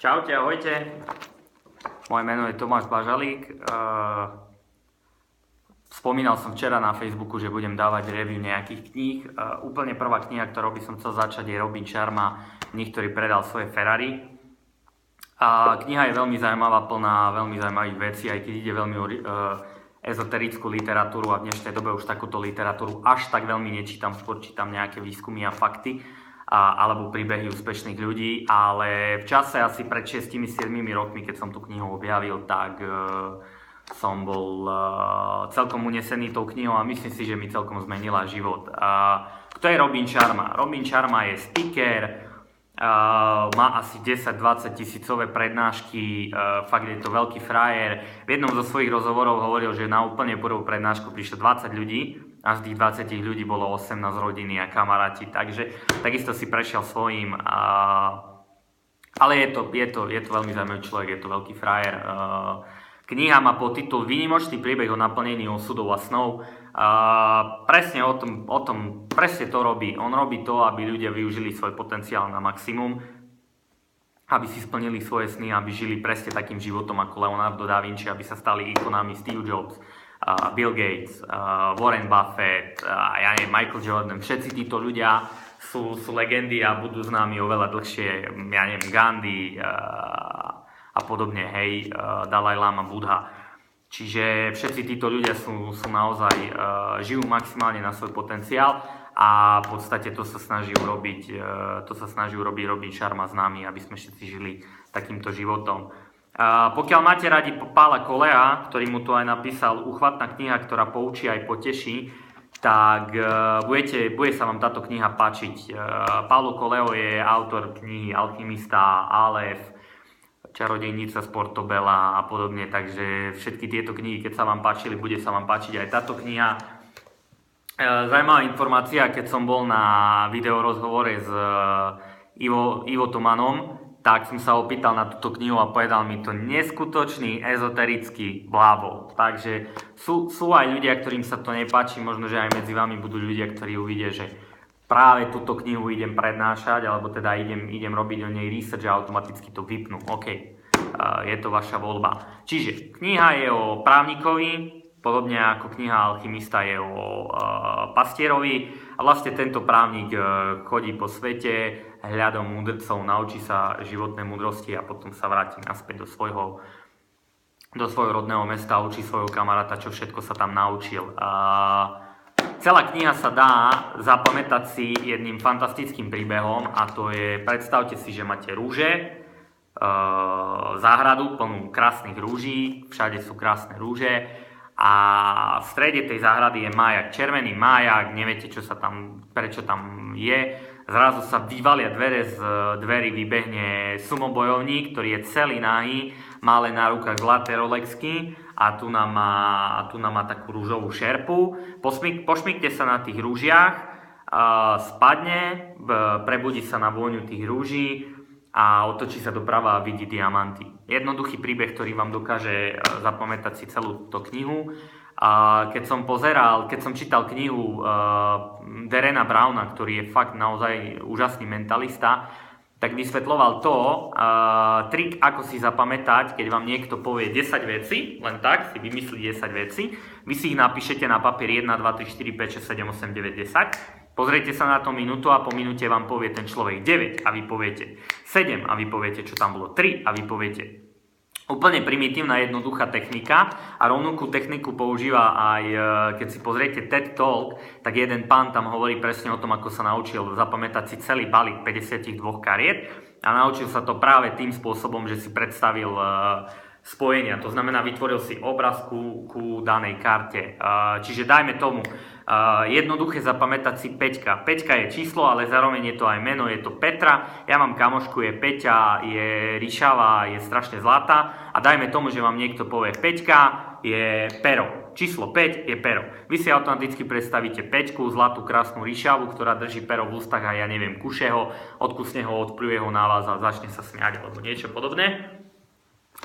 Čaute, ahojte. Moje meno je Tomáš Bažalík. Spomínal som včera na Facebooku, že budem dávať review nejakých kníh. Úplne prvá kniha, ktorou by som chcel začať, je Robin Sharma, knih, ktorý predal svoje Ferrari. A kniha je veľmi zaujímavá, plná veľmi zaujímavých vecí, aj keď ide veľmi o ezoterickú literatúru a v dnešnej dobe už takúto literatúru až tak veľmi nečítam, skôr čítam nejaké výskumy a fakty. Alebo príbehy úspešných ľudí, ale v čase asi pred 6-7 rokmi, keď som tú knihu objavil, tak som bol celkom unesený tou knihou a myslím si, že mi celkom zmenila život. Kto je Robin Sharma? Robin Sharma je speaker, má asi 10-20 tisícové prednášky, fakt je to veľký frajer. V jednom zo svojich rozhovorov hovoril, že na úplne prvú prednášku prišlo 20 ľudí, a z tých 20 ľudí bolo 18 rodiny a kamaráti, takže takisto si prešiel svojím, ale je to veľmi zaujímavý človek, je to veľký frajer. Kniha má podtitul Výnimočný príbeh o naplnení osudov a snov. Presne o tom presne to robí. On robí to, aby ľudia využili svoj potenciál na maximum, aby si splnili svoje sny, aby žili presne takým životom ako Leonardo da Vinci, aby sa stali ikonami Steve Jobs, Bill Gates, Warren Buffett, Michael Jordan, všetci títo ľudia sú legendy a budú známi oveľa dlhšie, Gandhi a podobne, Dalaj Lama, Buddha. Čiže všetci títo ľudia sú naozaj, žijú maximálne na svoj potenciál a v podstate to sa snaží urobiť Robin Sharma s nami, aby sme všetci žili takýmto životom. Pokiaľ máte radi Paula Colea, ktorý mu to aj napísal, uchvatná kniha, ktorá poučí aj poteší, tak bude sa vám táto kniha páčiť. Paulo Coelho je autor knihy Alchymista, Aleph, Čarodejnica z Portobela a podobne, takže všetky tieto knihy, keď sa vám páčili, bude sa vám páčiť aj táto kniha. Zaujímavá informácia, keď som bol na videorozhovore s Ivo Tomanom, tak som sa opýtal na túto knihu a povedal mi to neskutočný ezoterický blábol. Takže sú aj ľudia, ktorým sa to nepáči, možno, že aj medzi vami budú ľudia, ktorí uvidia, že práve túto knihu idem prednášať, alebo teda idem robiť o nej research a automaticky to vypnú. OK, je to vaša voľba. Čiže kniha je o právnikovi, podobne ako kniha Alchymista je o pastierovi a vlastne tento právnik chodí po svete hľadom múdrcov, naučí sa životné múdrosti a potom sa vráti naspäť do svojho rodného mesta a učí svojho kamaráta, čo všetko sa tam naučil. Celá kniha sa dá zapamätať si jedným fantastickým príbehom a to je, predstavte si, že máte rúže, záhradu plnú krásnych rúží, všade sú krásne rúže a v strede tej záhrady je májak, červený májak, neviete prečo tam je. Zrazu sa vyvalia dvere, z dverí vybehne sumobojovník, ktorý je celý nahý, má len na rukách zlaté Rolexky a tu nám má takú rúžovú šerpu. Pošmykte sa na tých rúžiach, spadne, prebudí sa na vôňu tých rúží a otočí sa doprava a vidí diamanty. Jednoduchý príbeh, ktorý vám dokáže zapamätať si celú túto knihu. A keď som čítal knihu Derena Browna, ktorý je fakt naozaj úžasný mentalista, tak vysvetľoval trik, ako si zapamätať, keď vám niekto povie 10 vecí, len tak si vymyslí 10 vecí, vy si ich napíšete na papier 1, 2, 3, 4, 5, 6, 7, 8, 9, 10, pozriete sa na to minútu a po minúte vám povie ten človek 9 a vy poviete 7 a vy poviete, čo tam bolo 3 a vy poviete. Úplne primitívna, jednoduchá technika a rovnakú techniku používa aj, keď si pozriete TED Talk, tak jeden pán tam hovorí presne o tom, ako sa naučil zapamätať si celý balík 52 kariet a naučil sa to práve tým spôsobom, že si predstavil spojenia, to znamená vytvoril si obraz ku danej karte. Čiže dajme tomu jednoduché zapamätať si Peťka. Peťka je číslo, ale zároveň je to aj meno, je to Petra. Ja mám kamošku, je Peťa, je ryšavá, je strašne zlatá a dajme tomu, že vám niekto povie Peťka je pero. Číslo 5 je pero. Vy si automaticky predstavíte Peťku, zlatú krásnu ryšavu, ktorá drží pero v ústach a ja neviem, kuše ho, odkusne ho, odpluje ho na vás a začne sa smiať alebo niečo podobné.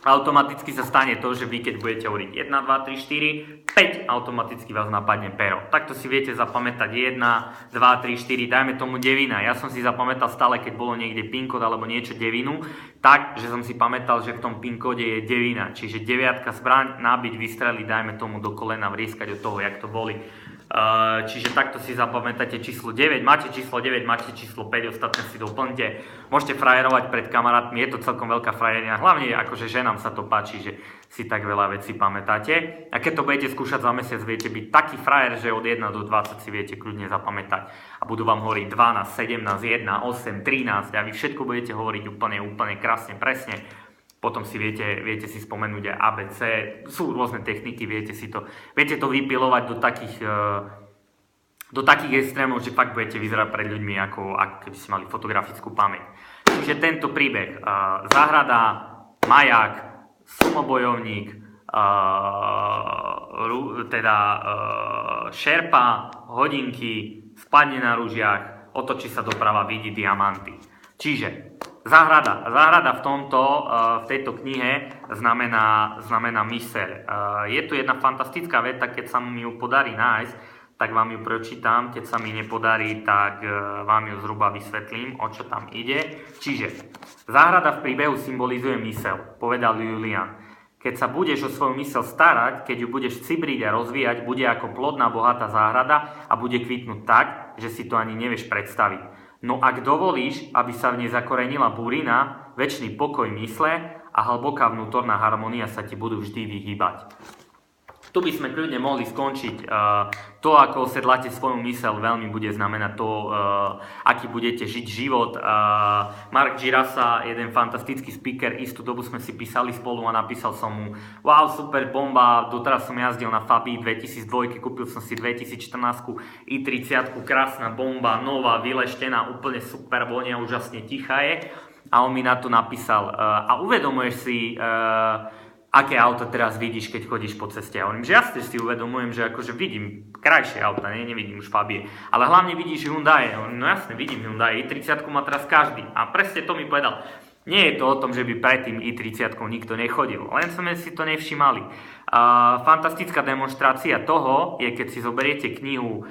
automaticky sa stane to, že vy keď budete hovoriť 1, 2, 3, 4, 5, automaticky vás napadne pero. Takto si viete zapamätať 1, 2, 3, 4, dajme tomu devina. Ja som si zapamätal stále, keď bolo niekde PIN kód alebo niečo devinu, tak, že som si pamätal, že v tom PIN kóde je devina. Čiže 9 zbraň, nábiť, vystreliť, dajme tomu do kolena, vrieskať od toho, jak to boli. Čiže takto si zapamätáte číslo 9, máte číslo 9, máte číslo 5, ostatné si doplňte. Môžete frajerovať pred kamarátmi, je to celkom veľká frajerina, hlavne akože ženám sa to páči, že si tak veľa vecí pamätáte. A keď to budete skúšať za mesiac, viete byť taký frajer, že od 1 do 20 si viete kľudne zapamätať. A budú vám hovoriť 12, 17, 1, 8, 13 a vy všetko budete hovoriť úplne krásne, presne. Potom si viete si spomenúť aj ABC, sú rôzne techniky, viete to vypilovať do takých extrémov, že fakt budete vyzerať pred ľuďmi, ako keby ste mali fotografickú pamäť. Čiže tento príbeh, záhrada, maják, slobojovník, šerpa, hodinky, spadne na ružiach, otočí sa doprava, vidí diamanty. Čiže záhrada v tejto knihe znamená myseľ. Je tu jedna fantastická veta, keď sa mi ju podarí nájsť, tak vám ju prečítam, keď sa mi nepodarí, tak vám ju zhruba vysvetlím, o čo tam ide. Čiže záhrada v príbehu symbolizuje myseľ, povedal Julian. Keď sa budeš o svoju myseľ starať, keď ju budeš cibriť a rozvíjať, bude ako plodná, bohatá záhrada a bude kvitnúť tak, že si to ani nevieš predstaviť. No ak dovolíš, aby sa v nej zakorenila burina, večný pokoj mysle a hlboká vnútorná harmónia sa ti budú vždy vyhýbať. Tu by sme kľudne mohli skončiť. To, ako osedláte svoju myseľ, veľmi bude znamenať to, aký budete žiť život. Mark Girassa, jeden fantastický speaker, istú dobu sme si písali spolu a napísal som mu: wow, super bomba, doteraz som jazdil na Fabii 2002, kúpil som si 2014 i30, krásna bomba, nová, vyleštená, úplne super, vonia, úžasne tichá je. A on mi na to napísal: a uvedomuješ si, aké auto teraz vidíš, keď chodíš po ceste? Ja hovorím, že jasne si uvedomujem, že akože vidím krajšie auta, nevidím už Fabie, ale hlavne vidíš Hyundai. Hovorím, no jasne, vidím Hyundai, i30 má teraz každý. A presne to mi povedal. Nie je to o tom, že by predtým i30 nikto nechodil, len sme si to nevšimali. Fantastická demonštrácia toho je, keď si zoberiete knihu,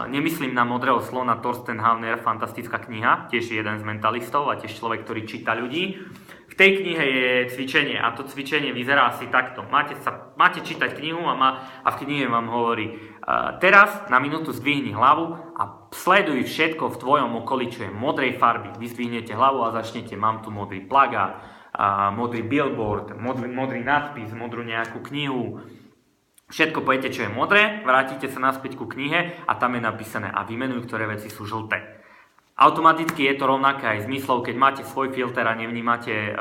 nemyslím na Modrého slona, Thorsten Havner, fantastická kniha, tiež jeden z mentalistov a tiež človek, ktorý číta ľudí. V tej knihe je cvičenie a to cvičenie vyzerá asi takto. Máte čítať knihu a v knihe vám hovorí: teraz na minútu zdvihni hlavu a sleduj všetko v tvojom okolí, čo je modrej farby. Vy zdvihnete hlavu a začnete: mám tu modrý plagát, modrý billboard, modrý nadpis, modrú nejakú knihu. Všetko poviete, čo je modré, vrátite sa naspäť ku knihe a tam je napísané: a vymenuj, ktoré veci sú žlté. Automaticky je to rovnaké aj zmyslov, keď máte svoj filter a nevnímate,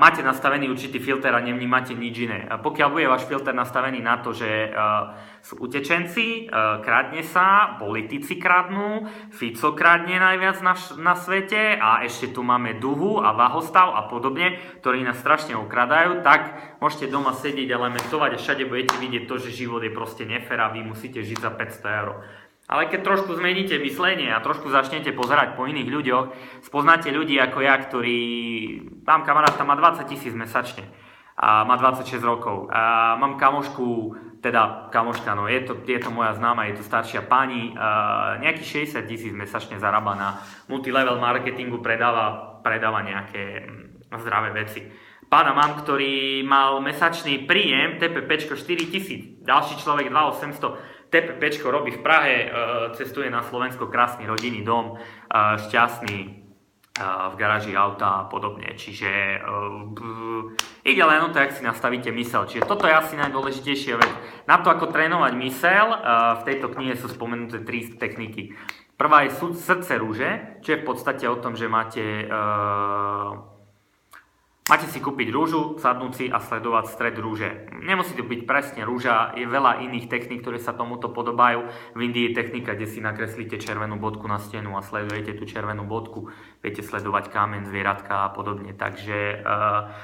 máte nastavený určitý filter a nevnímate nič iné. Pokiaľ bude váš filter nastavený na to, že sú utečenci, kradne sa, politici kradnú, Fico kradne najviac na svete a ešte tu máme Duhu a Vahostav a podobne, ktorí nás strašne okradajú, tak môžete doma sedieť a lamentovať a všade budete vidieť to, že život je proste nefér a vy musíte žiť za 500 €. Ale keď trošku zmeníte myslenie a trošku začnete pozerať po iných ľuďoch, spoznáte ľudí ako ja, ktorý... Mám kamaráta, má 20 000 mesačne a má 26 rokov. A mám kamošku, kamoška, no je to moja známa, je to staršia pani, nejakých 60 000 mesačne zarába na multilevel marketingu, predáva nejaké zdravé veci. Pána mám, ktorý mal mesačný príjem TPPčko 4 000, ďalší človek 2 800. TPPčko robí v Prahe, cestuje na Slovensko, krásny rodinný dom, šťastný, v garáži auta a podobne. Čiže ide len o to, jak si nastavíte myseľ. Čiže toto je asi najdôležitejšia vec. Na to, ako trénovať myseľ, v tejto knihe sú spomenuté 3 techniky. Prvá je srdce rúže, čo je v podstate o tom, že máte si kúpiť rúžu, sadnúť si a sledovať stred rúže. Nemusí to byť presne rúža, je veľa iných techník, ktoré sa tomuto podobajú. V Indii je technika, kde si nakreslíte červenú bodku na stenu a sledujete tú červenú bodku. Viete sledovať kameň, zvieratka a podobne. Takže,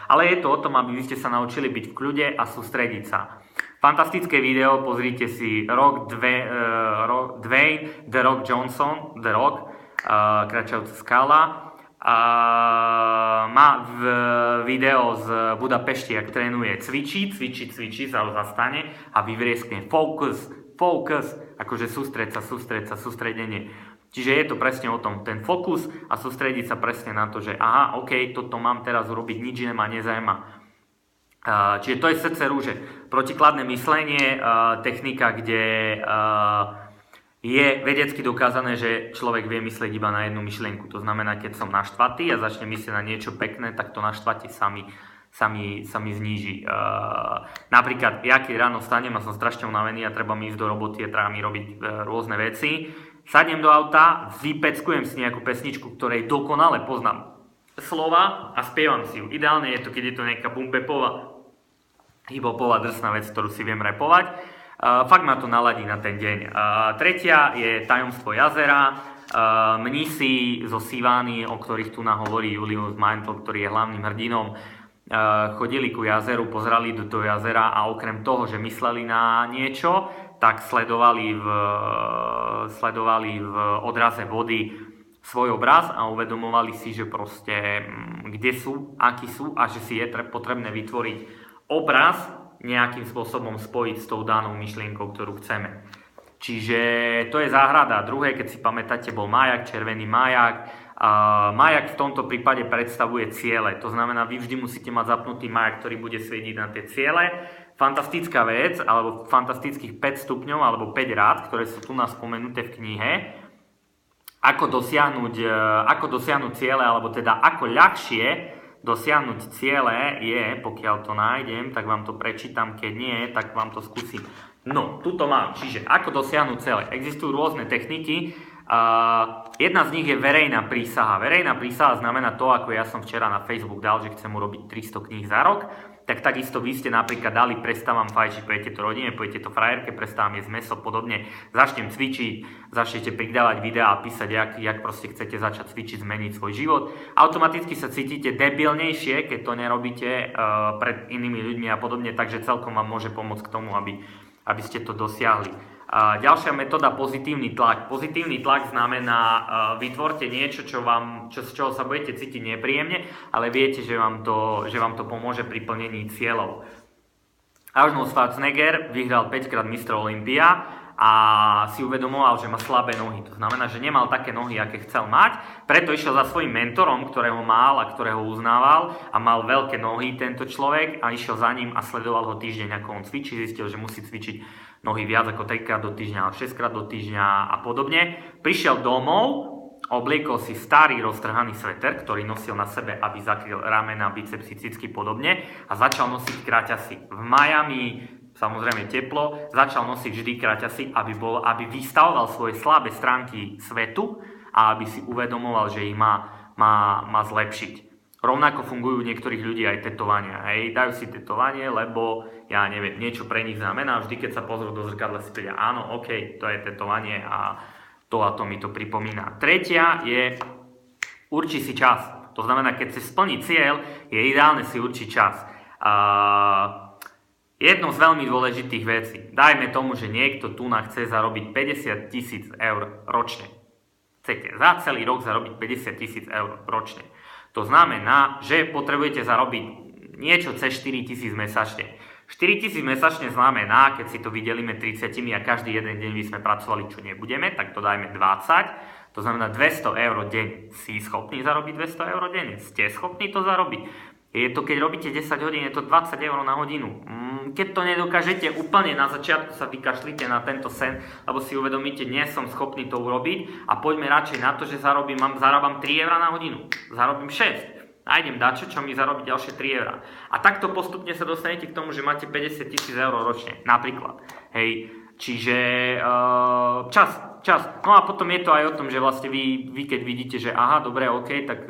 ale je to o tom, aby ste sa naučili byť v kľude a sústrediť sa. Fantastické video, pozrite si Dwayne The Rock Johnson, The Rock, kráčajúca skala. má video z Budapešti, jak trénuje, cvičí, sa ho zastane a vyvrieskne focus, akože sústredenie. Čiže je to presne o tom, ten fokus a sústrediť sa presne na to, že aha, ok, toto mám teraz urobiť, nič iné ma nezajíma. Čiže to je srdce rúže. Protikladné myslenie, technika, kde je vedecky dokázané, že človek vie myslieť iba na jednu myšlienku. To znamená, keď som naštvatý a začnem myslieť na niečo pekné, tak to naštvatie sa mi zníži. Napríklad, ja keď ráno vstanem a som strašne unavený a treba mi ísť do roboty a treba mi robiť rôzne veci, sadnem do auta, vypeckujem si nejakú pesničku, ktorej dokonale poznám slova a spievam si ju. Ideálne je to, keď je to nejaká bumbepová, hip-hopová drsná vec, ktorú si viem repovať. Fakt ma to naladí na ten deň. Tretia je Tajomstvo jazera. Mnísi zo Sivány, o ktorých tu hovorí Julius Mantel, ktorý je hlavným hrdinom, chodili ku jazeru, pozerali do toho jazera a okrem toho, že mysleli na niečo, tak sledovali v odraze vody svoj obraz a uvedomovali si, že proste kde sú, akí sú a že si je potrebné vytvoriť obraz, nejakým spôsobom spojiť s tou danou myšlienkou, ktorú chceme. Čiže to je záhrada. Druhé, keď si pamätáte, bol majak, červený majak. Majak v tomto prípade predstavuje ciele. To znamená, vy vždy musíte mať zapnutý majak, ktorý bude svietiť na tie ciele. Fantastická vec, alebo fantastických 5 stupňov, alebo 5 rád, ktoré sú tu spomenuté v knihe. Ako dosiahnuť ciele, alebo teda ako ľahšie dosiahnuť ciele je, pokiaľ to nájdem, tak vám to prečítam, keď nie, tak vám to skúsim. No, tuto mám. Čiže ako dosiahnuť ciele. Existujú rôzne techniky. Jedna z nich je verejná prísaha. Verejná prísaha znamená to, ako ja som včera na Facebook dal, že chcem urobiť 300 kníh za rok. Tak takisto vy ste napríklad dali, prestávam fajčiť, pojete to rodine, pojete to frajerke, prestávam jesť mäso, podobne. Začnem cvičiť, začnete pridávať videá a písať, jak proste chcete začať cvičiť, zmeniť svoj život. Automaticky sa cítite debilnejšie, keď to nerobíte pred inými ľuďmi a podobne, takže celkom vám môže pomôcť k tomu, aby ste to dosiahli. Ďalšia metóda, pozitívny tlak. Pozitívny tlak znamená, vytvorte niečo, z čoho sa budete cítiť nepríjemne, ale viete, že vám to pomôže pri plnení cieľov. Arnold Schwarzenegger vyhral 5-krát Mr. Olympia a si uvedomoval, že má slabé nohy. To znamená, že nemal také nohy, aké chcel mať, preto išiel za svojím mentorom, ktorého mal a ktorého uznával a mal veľké nohy tento človek a išiel za ním a sledoval ho týždeň, ako on cvičí, zistil, že musí cvičiť nohy viac ako 3-krát do týždňa, ale 6-krát do týždňa a podobne. Prišiel domov, obliekol si starý roztrhaný sveter, ktorý nosil na sebe, aby zakryl ramena, bicepsy, cicky podobne a začal nosiť kraťasy. V Miami, samozrejme teplo, začal nosiť vždy kraťasy, aby vystavoval svoje slabé stránky svetu a aby si uvedomoval, že ich má zlepšiť. Rovnako fungujú niektorých ľudí aj tetovania. Hej, dajú si tetovanie, lebo ja neviem, niečo pre nich znamená. Vždy, keď sa pozrú do zrkadla, si povedia, áno, ok, to je tetovanie a to mi to pripomína. Tretia je urči si čas. To znamená, keď si splní cieľ, je ideálne si určiť čas. Jednou z veľmi dôležitých vecí, dajme tomu, že niekto tu chce zarobiť 50 000 eur ročne. Chcete za celý rok zarobiť 50 000 eur ročne. To znamená, že potrebujete zarobiť niečo cez 4 000 mesačne. 4 000 mesačne znamená, keď si to vydelíme 30 a každý jeden deň by sme pracovali, čo nebudeme, tak to dajme 20. To znamená 200 eur deň. Si schopní zarobiť 200 eur denne? Ste schopní to zarobiť? Je to, keď robíte 10 hodín, je to 20 eur na hodinu. Keď to nedokážete úplne na začiatku, sa vykašlite na tento sen, lebo si uvedomíte, nie som schopný to urobiť a poďme radšej na to, že zarábam 3 eur na hodinu. Zarobím 6. Nájdem dačo, čo mi zarobí ďalšie 3 eur. A takto postupne sa dostanete k tomu, že máte 50 000 eur ročne. Napríklad. Hej. Čiže čas. No a potom je to aj o tom, že vlastne vy keď vidíte, že aha, dobre, ok, tak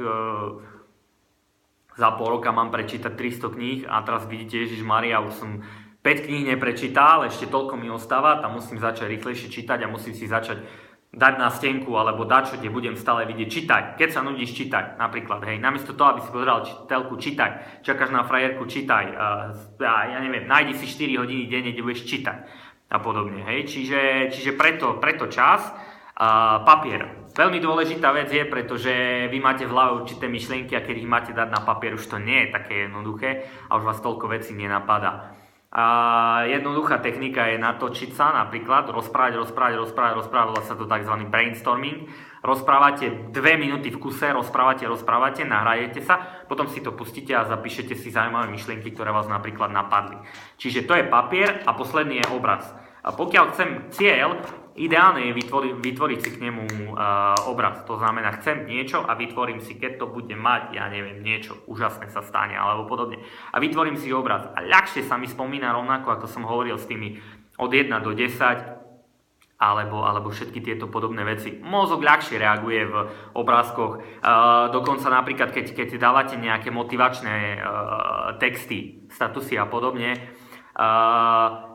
za pol roka mám prečítať 300 kníh a teraz vidíte, Ježišmaria, už som 5 kníh neprečítal, ešte toľko mi ostáva, tam musím začať rýchlejšie čítať a musím si začať dať na stenku alebo dačo, kde budem stále vidieť čítať. Keď sa nudíš, čítaj, napríklad, hej, namiesto toho, aby si pozeral telku, čítaj, čakáš na frajerku, čítaj, ja neviem, nájdi si 4 hodiny denne, kde budeš čítať a podobne, hej, čiže preto čas. Papier. Veľmi dôležitá vec je, pretože vy máte v hlave určité myšlienky a keď ich máte dať na papier, už to nie je také jednoduché a už vás toľko vecí nenapadá. Jednoduchá technika je natočiť sa, napríklad rozprávať, volá sa to tzv. Brainstorming. Rozprávate 2 minúty v kuse, rozprávate, nahrajete sa, potom si to pustíte a zapíšete si zaujímavé myšlienky, ktoré vás napríklad napadli. Čiže to je papier a posledný je obraz. A pokiaľ chcem cieľ, ideálne je vytvoriť si k nemu obraz. To znamená, chcem niečo a vytvorím si, keď to bude mať, ja neviem, niečo úžasné sa stane alebo podobne. A vytvorím si obraz. A ľahšie sa mi spomína rovnako, ako som hovoril s tými od 1 do 10 alebo všetky tieto podobné veci. Mozog ľahšie reaguje v obrázkoch. Dokonca napríklad, keď dávate nejaké motivačné texty, statusy a podobne,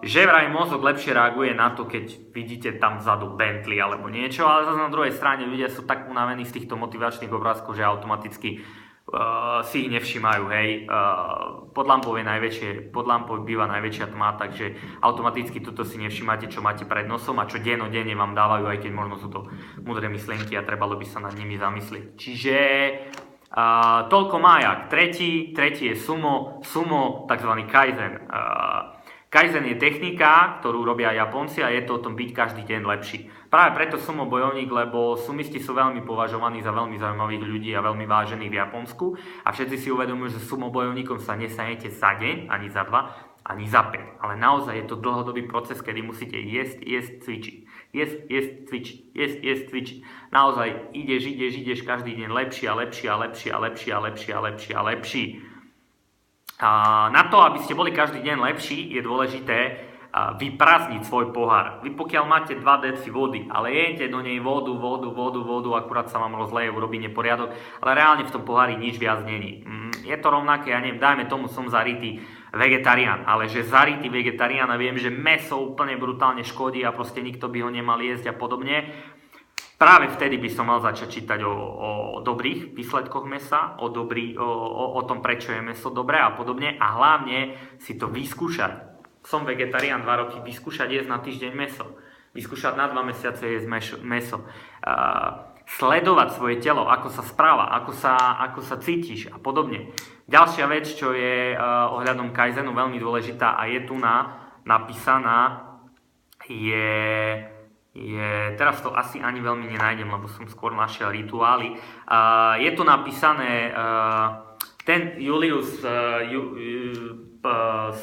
že vraj mozog lepšie reaguje na to, keď vidíte tam vzadu Bentley alebo niečo, ale zase na druhej strane ľudia sú tak unavení z týchto motivačných obrázkov, že automaticky si ich nevšimajú, hej. Pod lampou býva najväčšia tma, takže automaticky toto si nevšimáte, čo máte pred nosom a čo dennodenne vám dávajú, aj keď možno sú to múdre myšlienky a trebalo by sa nad nimi zamyslieť. Čiže toľko májak. Tretí je sumo, tzv. Kaizen. Kaizen je technika, ktorú robia Japonci a je to o tom byť každý deň lepší. Práve preto sumo bojovník, lebo sumisti sú veľmi považovaní za veľmi zaujímavých ľudí a veľmi vážení v Japonsku a všetci si uvedomujú, že sumo bojovníkom sa nestanete za deň, ani za 2, ani za 5. Ale naozaj je to dlhodobý proces, kedy musíte jesť, cvičiť. Cvičiť. Naozaj ideš každý deň lepší. Na to, aby ste boli každý deň lepší, je dôležité vyprázdniť svoj pohár. Vy pokiaľ máte 2 deci vody, ale jete do nej vodu, akurát sa vám rozleje, urobí neporiadok, ale reálne v tom pohári nič viac není. Je to rovnaké, ja neviem, dajme tomu, som zarytý vegetarián, ale že zarytý vegetarián a viem, že mäso úplne brutálne škodí a proste nikto by ho nemal jesť a podobne. Práve vtedy by som mal začať čítať o dobrých výsledkoch mäsa, o tom, prečo je mäso dobré a podobne a hlavne si to vyskúšať. Som vegetarián 2 roky, vyskúšať jesť na týždeň mäso. Vyskúšať na 2 mesiace jesť mäso. Sledovať svoje telo, ako sa správa, ako sa cítiš a podobne. Ďalšia vec, čo je ohľadom Kaizenu veľmi dôležitá a je tu napísaná, teraz to asi ani veľmi nenájdem, lebo som skôr našiel rituály. Je tu napísané, ten Julius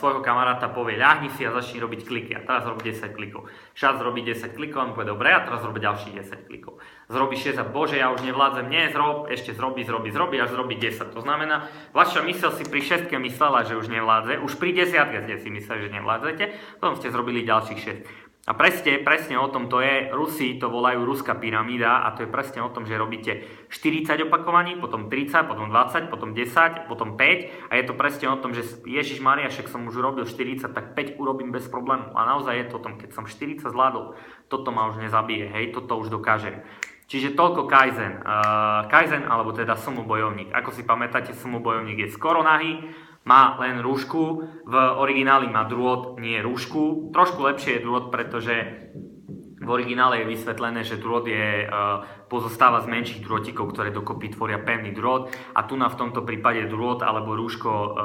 svojho kamaráta povie, ľahni si a začni robiť kliky. A teraz robí 10 klikov. Šac robí 10 klikov a mu povie, dobre, a teraz robí ďalších 10 klikov. Zrobí 6 a bože, ja už nevládzem, nie, ešte zrobí, až zrobí 10. To znamená, vaša myseľ si pri 6 myslela, že už nevládze, už pri 10 ste si mysleli, že nevládzete, potom ste zrobili ďalších 6. A presne o tom to je, Rusi to volajú ruská pyramída a to je presne o tom, že robíte 40 opakovaní, potom 30, potom 20, potom 10, potom 5 a je to presne o tom, že Ježišmaria, však som už urobil 40, tak 5 urobím bez problému. A naozaj je to o tom, keď som 40 zvládol, toto ma už nezabije, hej, toto už dokážem. Čiže toľko Kaizen. Kaizen, alebo teda sumo bojovník. Ako si pamätáte, sumo bojovník je skoro nahý, má len rúšku, v origináli má drôt, nie rúšku. Trošku lepšie je drôt, pretože v originále je vysvetlené, že drôt pozostáva z menších drôtikov, ktoré dokopy tvoria pevný drôt. A tu v tomto prípade drôt alebo rúško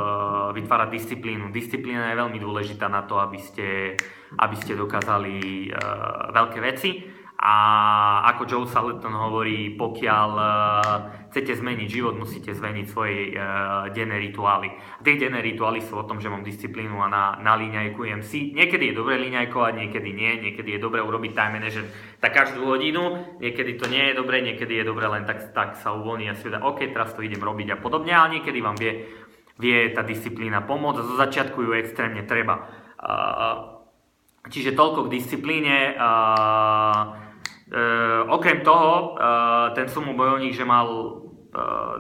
vytvára disciplínu. Disciplína je veľmi dôležitá na to, aby ste dokázali veľké veci. A ako Joe Salatin hovorí, pokiaľ chcete zmeniť život, musíte zmeniť svoje denné rituály. A tie denné rituály sú o tom, že mám disciplínu a naliňajkujem si. Niekedy je dobre liňajkovať, niekedy nie. Niekedy je dobre urobiť time management tak každú hodinu. Niekedy to nie je dobre, niekedy je dobre len tak sa uvoľní a si dá, OK, teraz to idem robiť a podobne. Ale niekedy vám vie tá disciplína pomôcť a zo začiatku ju extrémne treba. Čiže toľko k disciplíne. Okrem toho, ten sumo bojovník, že mal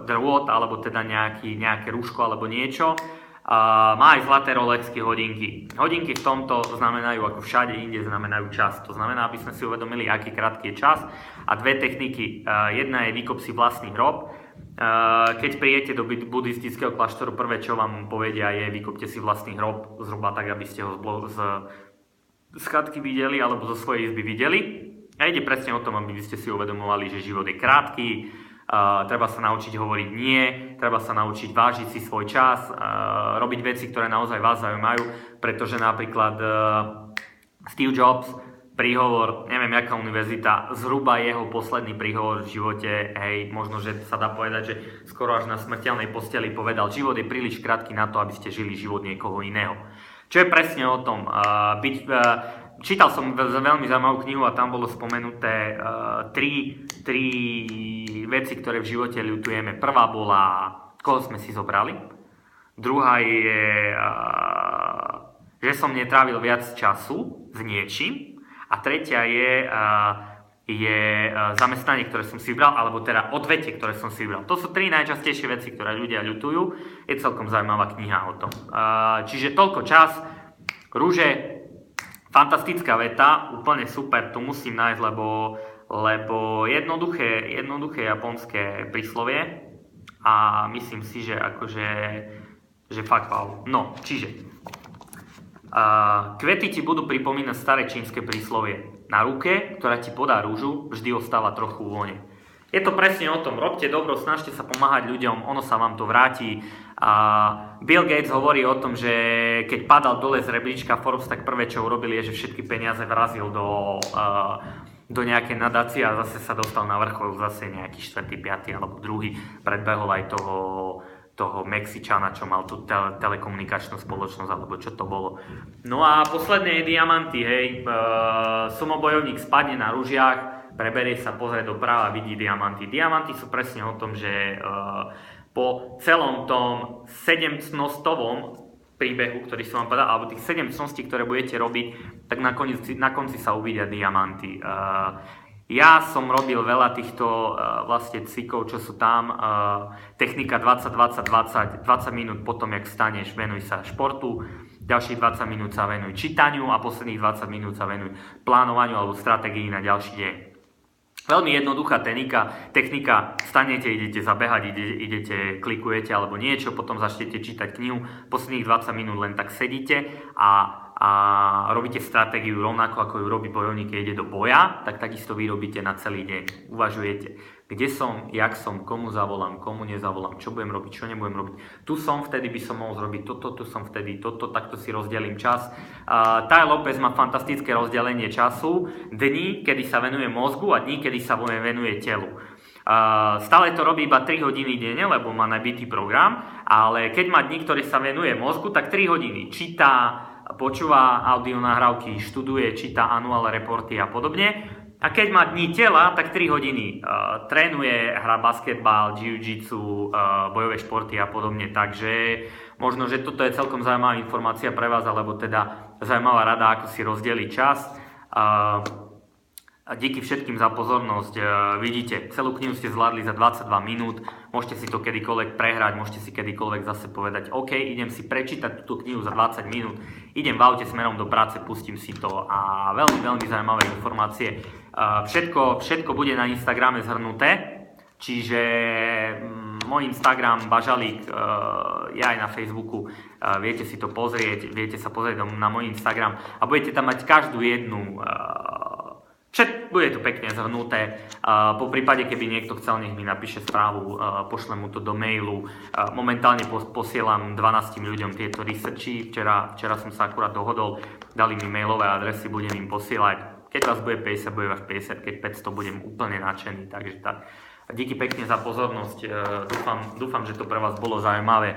drôt, alebo teda nejaké rúško alebo niečo, má aj zlaté Rolexky hodinky. Hodinky v tomto znamenajú, ako všade inde, znamenajú čas. To znamená, aby sme si uvedomili, aký krátky je čas. A 2 techniky. Jedna je vykop si vlastný hrob. Keď prijete do buddhistického kláštoru, prvé, čo vám povedia, je vykopte si vlastný hrob, zhruba tak, aby ste ho z chatky videli alebo zo svojej izby videli. A ide presne o tom, aby ste si uvedomovali, že život je krátky, treba sa naučiť hovoriť nie, treba sa naučiť vážiť si svoj čas, robiť veci, ktoré naozaj vás zaujímajú, pretože napríklad Steve Jobs, príhovor, neviem jaká univerzita, zhruba jeho posledný príhovor v živote, hej, možno, že sa dá povedať, že skoro až na smrteľnej posteli povedal, život je príliš krátky na to, aby ste žili život niekoho iného. Čo je presne o tom, čítal som veľmi zaujímavú knihu a tam bolo spomenuté tri veci, ktoré v živote ľutujeme. Prvá bola, koho sme si zobrali. Druhá je, že som netrávil viac času s niečím. A tretia je zamestnanie, ktoré som si vybral, alebo teda odvetie, ktoré som si vybral. To sú tri najčastejšie veci, ktoré ľudia ľutujú. Je celkom zaujímavá kniha o tom. Čiže toľko čas. Rúže, fantastická veta, úplne super, tu musím nájsť, lebo jednoduché japonské príslovie a myslím si, že akože že fakt wow. No, čiže kvety ti budú pripomínať staré čínske príslovie. Na ruke, ktorá ti podá rúžu, vždy ostáva trochu vône. Je to presne o tom, robte dobro, snažte sa pomáhať ľuďom, ono sa vám to vráti. Bill Gates hovorí o tom, že keď padal dole z rebríčka Forbes, tak prvé, čo urobili, je, že všetky peniaze vrazil do nejakej nadácie a zase sa dostal na vrchol, zase nejaký 4., 5. alebo 2. predbehol aj toho Mexičana, čo mal tú telekomunikačnú spoločnosť, alebo čo to bolo. No a posledné je diamanty, hej. Sumobojovník spadne na ružiach, preberie sa, pozrie doprava a vidí diamanty. Diamanty sú presne o tom, že po celom tom 7-cnostovom príbehu, ktorý som vám povedal, alebo tých 7 cností, ktoré budete robiť, tak na konci sa uvidia diamanty. Ja som robil veľa týchto vlastne cvikov, čo sú tam. Technika 20 minút potom, jak vstaneš, venuj sa športu. Ďalších 20 minút sa venuj čítaniu a posledných 20 minút sa venuj plánovaniu alebo stratégii na ďalší deň. Veľmi jednoduchá technika, stanete, idete zabehať, idete, klikujete alebo niečo, potom začnete čítať knihu, posledných 20 minút len tak sedíte a robíte stratégiu rovnako ako ju robí bojovník, keď ide do boja, tak takisto vy robíte na celý deň. Uvažujete, kde som, jak som, komu zavolám, komu nezavolám, čo budem robiť, čo nebudem robiť. Tu som, vtedy by som mohol zrobiť toto, tu som vtedy toto, takto si rozdelím čas. Tai Lopez má fantastické rozdelenie času, dní, kedy sa venuje mozgu a dní, kedy sa venuje telu. Stále to robí iba 3 hodiny denne, lebo má nabitý program, ale keď má dní, ktoré sa venuje mozgu, tak 3 hodiny číta, počúva audio nahrávky, študuje, číta annual reporty a podobne. A keď má dní tela, tak 3 hodiny trénuje, hrá basketbal, jiu-jitsu, bojové športy a podobne. Takže možno, že toto je celkom zaujímavá informácia pre vás, alebo teda zaujímavá rada, ako si rozdeliť čas. Díky všetkým za pozornosť. Vidíte, celú knihu ste zvládli za 22 minút. Môžete si to kedykoľvek prehrať, môžete si kedykoľvek zase povedať OK, idem si prečítať túto knihu za 20 minút, idem v aute smerom do práce, pustím si to a veľmi, veľmi zaujímavé informácie. Všetko bude na Instagrame zhrnuté, čiže môj Instagram Bažalík je aj na Facebooku, viete si to pozrieť, viete sa pozrieť na môj Instagram a budete tam mať každú jednu bude to pekne zhrnuté. Po prípade, keby niekto chcel, nech mi napíše správu, pošlem mu to do mailu. Momentálne posielam 12 ľuďom tieto researchy. Včera som sa akurát dohodol, dali mi mailové adresy, budem im posielať. Keď vás bude 50, bude vás 50, keď 500, budem úplne nadšený. Takže tak. Díky pekne za pozornosť. Dúfam, že to pre vás bolo zaujímavé.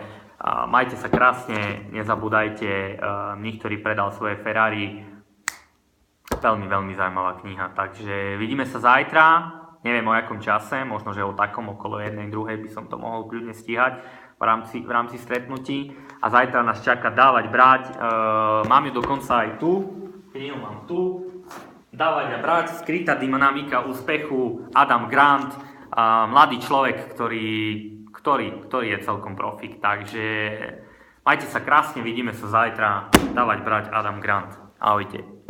Majte sa krásne, nezabúdajte, niektorý predal svoje Ferrari. Veľmi, veľmi zaujímavá kniha, takže vidíme sa zajtra, neviem o jakom čase, možno, že o takom okolo 1:00, 2:00 by som to mohol kľudne stíhať v rámci stretnutí a zajtra nás čaká dávať, brať, mám ju dokonca aj tu, knihu mám tu, dávať a brať, skrytá dynamika úspechu, Adam Grant, mladý človek, ktorý je celkom profík, takže majte sa krásne, vidíme sa zajtra, dávať, brať, Adam Grant, ahojte.